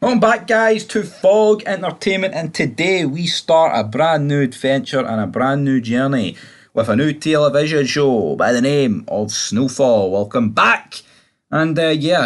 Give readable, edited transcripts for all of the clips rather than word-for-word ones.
Welcome back, guys, to Fog Entertainment, and today we start a brand new adventure and a brand new journey with a new television show by the name of Snowfall. Welcome back! And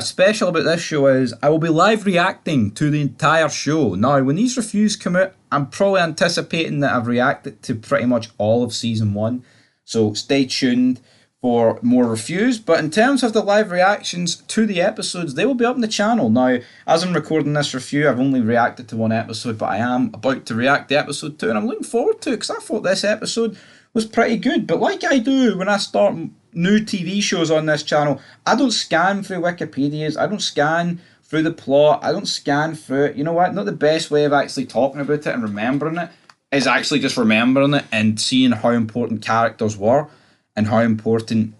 special about this show is I will be live reacting to the entire show. Now, when these reviews come out, I'm probably anticipating that I've reacted to pretty much all of season one, so stay tuned for more reviews. But in terms of the live reactions to the episodes, they will be up on the channel. Now, as I'm recording this review, I've only reacted to one episode, but I am about to react to episode 2, and I'm looking forward to it because I thought this episode was pretty good. But like I do when I start new TV shows on this channel, I don't scan through Wikipedias, I don't scan through the plot, I don't scan through it. You know what? Not the best way of actually talking about it and remembering it is actually just remembering it and seeing how important characters were and how important,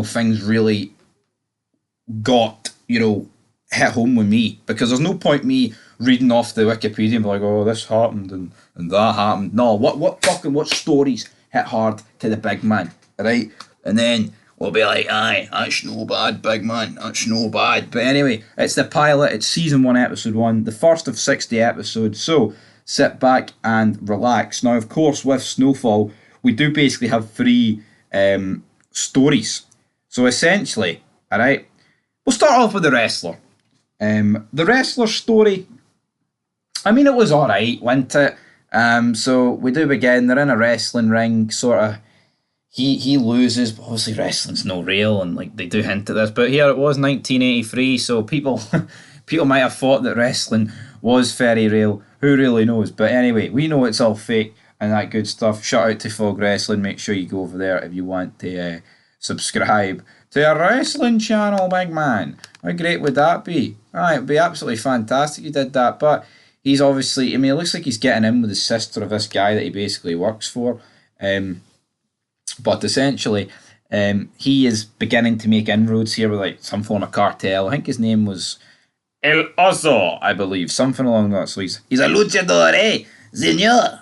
things really got, hit home with me. Because there's no point me reading off the Wikipedia and be like, oh, this happened and that happened. No, what stories hit hard to the big man, right? And then we'll be like, aye, that's no bad, big man, that's no bad. But anyway, it's the pilot, it's season 1, episode 1, the first of 60 episodes. So sit back and relax. Now, of course, with Snowfall, we do basically have 3 stories. So essentially, alright, we'll start off with the wrestler. The wrestler story, I mean, it was alright, wasn't it? So we do begin, they're in a wrestling ring, sort of, he loses, but obviously wrestling's no real, and like they do hint at this, but here it was 1983, so people might have thought that wrestling was very real. Who really knows? But anyway, we know it's all fake and that good stuff. Shout out to Fog Wrestling. Make sure you go over there if you want to subscribe to a wrestling channel, big man. How great would that be? It would be absolutely fantastic you did that. But he's obviously, it looks like he's getting in with the sister of this guy that he basically works for. But essentially, he is beginning to make inroads here with like some form of cartel. I think his name was El Oso, I believe. Something along that. So he's a luchador, eh? Señor.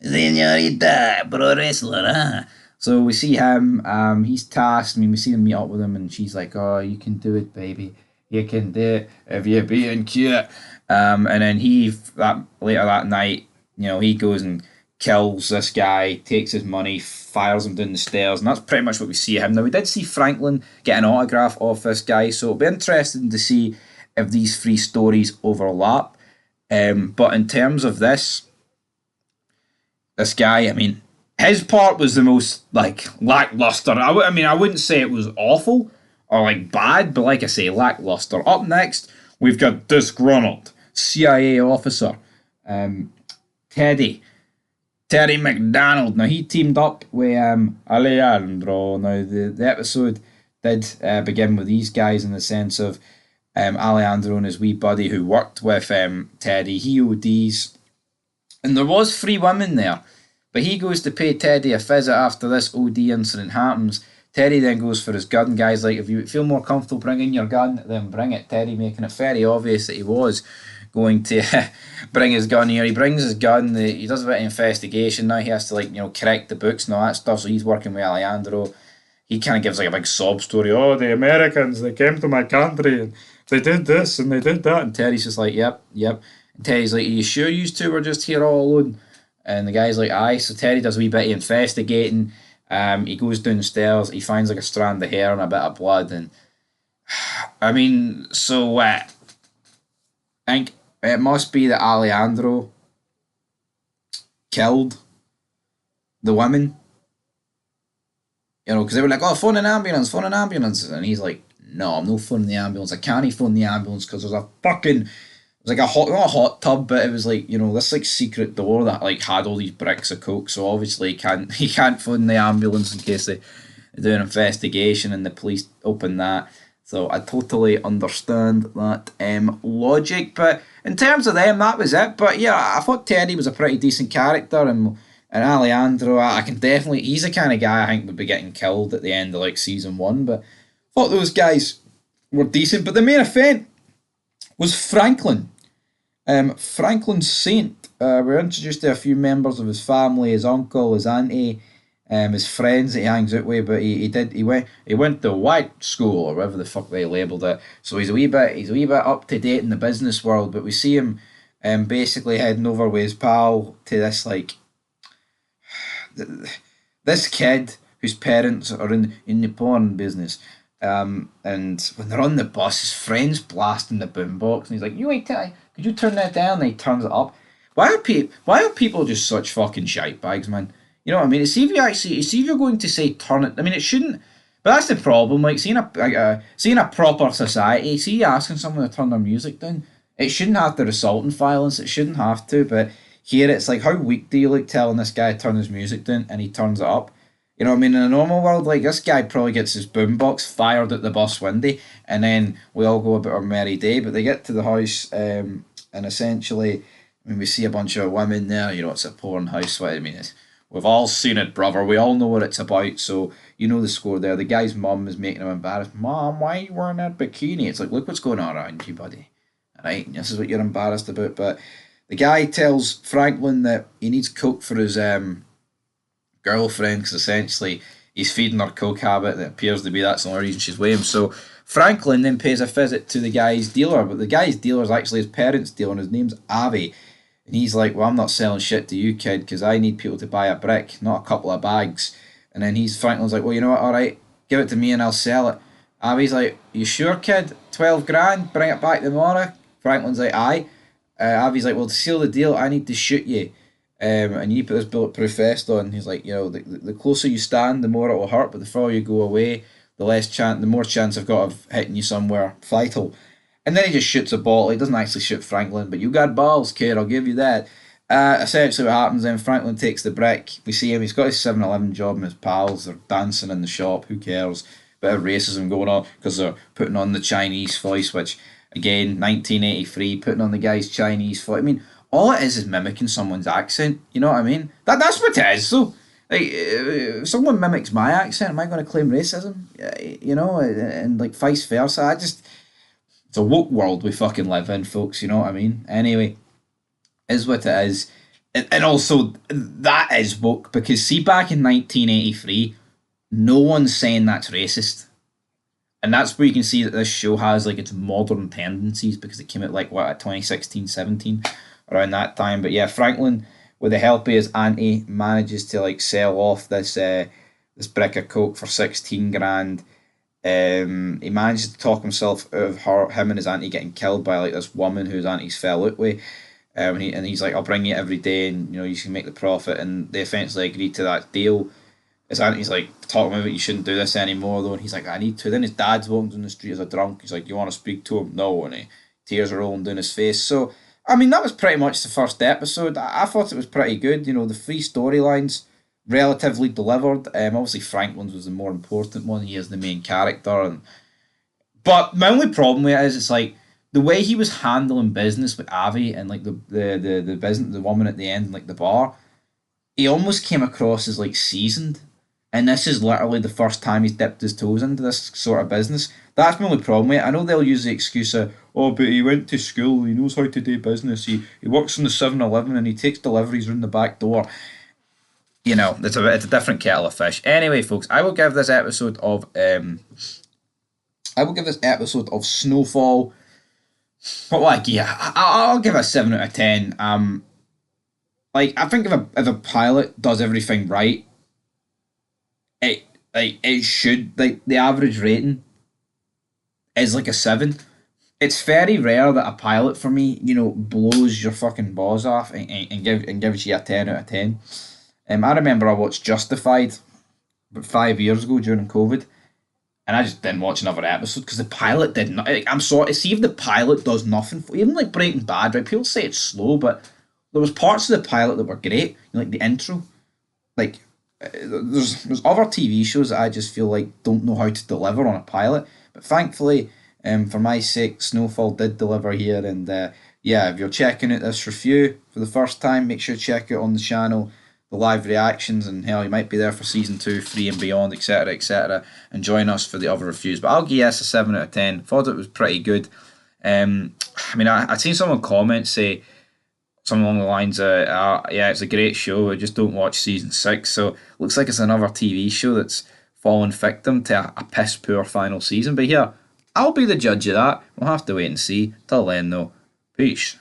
Señorita, pro wrestler, huh? So we see him, he's tasked, we see him meet up with him, and she's like, oh, you can do it, baby. You can do it if you're being cute. And then later that night, he goes and kills this guy, takes his money, fires him down the stairs, and that's pretty much what we see of him. Now, we did see Franklin get an autograph off this guy, so it'll be interesting to see if these 3 stories overlap. But in terms of this guy, his part was the most, lackluster. I wouldn't say it was awful or, bad, but like I say, lackluster. Up next, we've got disgruntled CIA officer, Teddy McDonald. Now, he teamed up with Alejandro. Now, the episode did begin with these guys in the sense of Alejandro and his wee buddy who worked with Teddy. He ODs. And there was 3 women there. But he goes to pay Teddy a visit after this OD incident happens. Teddy then goes for his gun. Guys, like, if you feel more comfortable bringing your gun, then bring it. Teddy making it very obvious that he was going to bring his gun here. He brings his gun. He does a bit of investigation. Now he has to, correct the books and all that stuff. So he's working with Alejandro. He kind of gives, a big sob story. Oh, the Americans, they came to my country and they did this and they did that. And Teddy's just like, yep. And Teddy's like, are you sure you 2 were just here all alone? And the guy's like, aye. So Teddy does a wee bit of investigating. He goes downstairs. He finds a strand of hair and a bit of blood. And I think it must be that Alejandro killed the women. Because they were like, oh, phone an ambulance. And he's like, no, I'm not phoning the ambulance. I can't phone the ambulance because there's a fucking... It was not a hot tub, but it was this secret door that had all these bricks of coke. So obviously he can't phone the ambulance in case they do an investigation and the police open that. So I totally understand that logic. But in terms of them, that was it. But yeah, I thought Teddy was a pretty decent character, and Alejandro, I can definitely, he's the kind of guy I think would be getting killed at the end of season 1. But I thought those guys were decent. But the main event was Franklin. Franklin Saint. We're introduced to a few members of his family, his uncle, his auntie, his friends that he hangs out with, but he went to white school or whatever the fuck they labelled it. So he's a wee bit up to date in the business world. But we see him basically heading over with his pal to this this kid whose parents are in the porn business. And when they're on the bus, his friend's blasting the boombox, and he's like, "You ain't could you turn that down?" And he turns it up. Why are people just such fucking shite bags, man? You know what I mean? See if you're going to say turn it. I mean, it shouldn't. But that's the problem. Like, seeing a proper society, see you asking someone to turn their music down, it shouldn't have to result in violence. It shouldn't have to. But here, it's like, how weak do you look telling this guy to turn his music down, and he turns it up? You know what I mean? In a normal world, like, this guy probably gets his boombox fired at the bus window, and then we all go about our merry day. But they get to the house, and essentially, I mean, we see a bunch of women there. You know, it's a porn house. What I mean, we've all seen it, brother. We all know what it's about. So you know the score there. The guy's mum is making him embarrassed. Mom, why are you wearing that bikini? It's like, look what's going on around you, buddy. All right, and this is what you're embarrassed about. But the guy tells Franklin that he needs coke for his girlfriend, because essentially he's feeding her coke habit, and it appears to be that's the only reason she's with him. So Franklin then pays a visit to the guy's dealer, but the guy's dealer is actually his parents' dealer, and his name's Avi. And he's like, "Well, I'm not selling shit to you, kid, because I need people to buy a brick, not a couple of bags." And then Franklin's like, "Well, you know what, alright, give it to me and I'll sell it." Avi's like, "You sure, kid? 12 grand, bring it back tomorrow?" Franklin's like, "Aye." Avi's like, "Well, to seal the deal, I need to shoot you. And you put this bulletproof vest on." He's like, "You know, the closer you stand, the more it will hurt, but the further you go away, the more chance I've got of hitting you somewhere vital." And then he just shoots a bottle. He doesn't actually shoot Franklin, but "You got balls, kid, I'll give you that." Essentially what happens then, Franklin takes the brick. We see him, he's got his 7-Eleven job, and his pals are dancing in the shop. Who cares? Bit of racism going on, because they're putting on the Chinese voice, which, again, 1983, putting on the guy's Chinese voice. I mean, all it is mimicking someone's accent. You know what I mean? That's what it is. So, like, if someone mimics my accent, am I going to claim racism? You know, and like vice versa. It's a woke world we fucking live in, folks. You know what I mean? Anyway, is what it is. And also, that is woke, because see, back in 1983, no one's saying that's racist. And that's where you can see that this show has like its modern tendencies, because it came out like what, 2016, 17, around that time. But yeah, Franklin, with the help of his auntie, manages to like sell off this brick of coke for 16 grand. He manages to talk himself out of him and his auntie getting killed by like this woman whose auntie's fell out with. He's like, "I'll bring you every day, and you know you can make the profit." And they eventually agree to that deal. His auntie's like talking about, "You shouldn't do this anymore, though," and he's like, "I need to." Then his dad's walking down the street as a drunk. He's like, "You want to speak to him?" "No," and tears are rolling down his face. So I mean, that was pretty much the first episode. I thought it was pretty good. You know, the three storylines relatively delivered. Obviously Franklin's was the more important one. He is the main character, but my only problem with it is, it's like the way he was handling business with Avi, and like the business, the woman at the end, like the bar. He almost came across as like seasoned, and this is literally the first time he's dipped his toes into this sort of business. That's my only problem with it. I know they'll use the excuse of, "Oh, but he went to school, he knows how to do business, he works in the 7-Eleven and he takes deliveries round the back door." You know, it's a different kettle of fish. Anyway, folks, I will give this episode of Snowfall. What will I give? I'll give it a 7 out of 10. Like, I think if a pilot does everything right, it should, like, the average rating is like a 7. It's very rare that a pilot, for me, you know, blows your fucking balls off and gives you a 10 out of 10. I remember I watched Justified about 5 years ago during COVID, and I just didn't watch another episode because the pilot did not. Like, I'm sorry, see if the pilot does nothing for, even like Breaking Bad, right? People say it's slow, but there was parts of the pilot that were great, you know, like the intro. Like, there's other TV shows that I just feel like don't know how to deliver on a pilot, but thankfully, for my sake, Snowfall did deliver here. And yeah, if you're checking out this review for the first time, make sure to check out on the channel the live reactions, and hell, you might be there for season 2, 3, and beyond, etc., etc., and join us for the other reviews. But I'll give this a 7 out of 10. Thought it was pretty good. I mean, I'd seen someone comment say, something along the lines of, yeah, it's a great show, I just don't watch season 6. So looks like it's another TV show that's fallen victim to a piss poor final season. But here, I'll be the judge of that. We'll have to wait and see. Till then, though, peace.